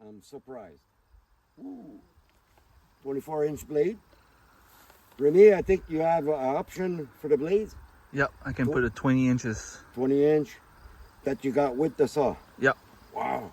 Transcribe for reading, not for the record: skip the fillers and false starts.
I'm surprised. Ooh. 24-inch blade. Rene, I think you have an option for the blades. Yep, I can put a 20 inches. 20-inch that you got with the saw. Yep. Wow.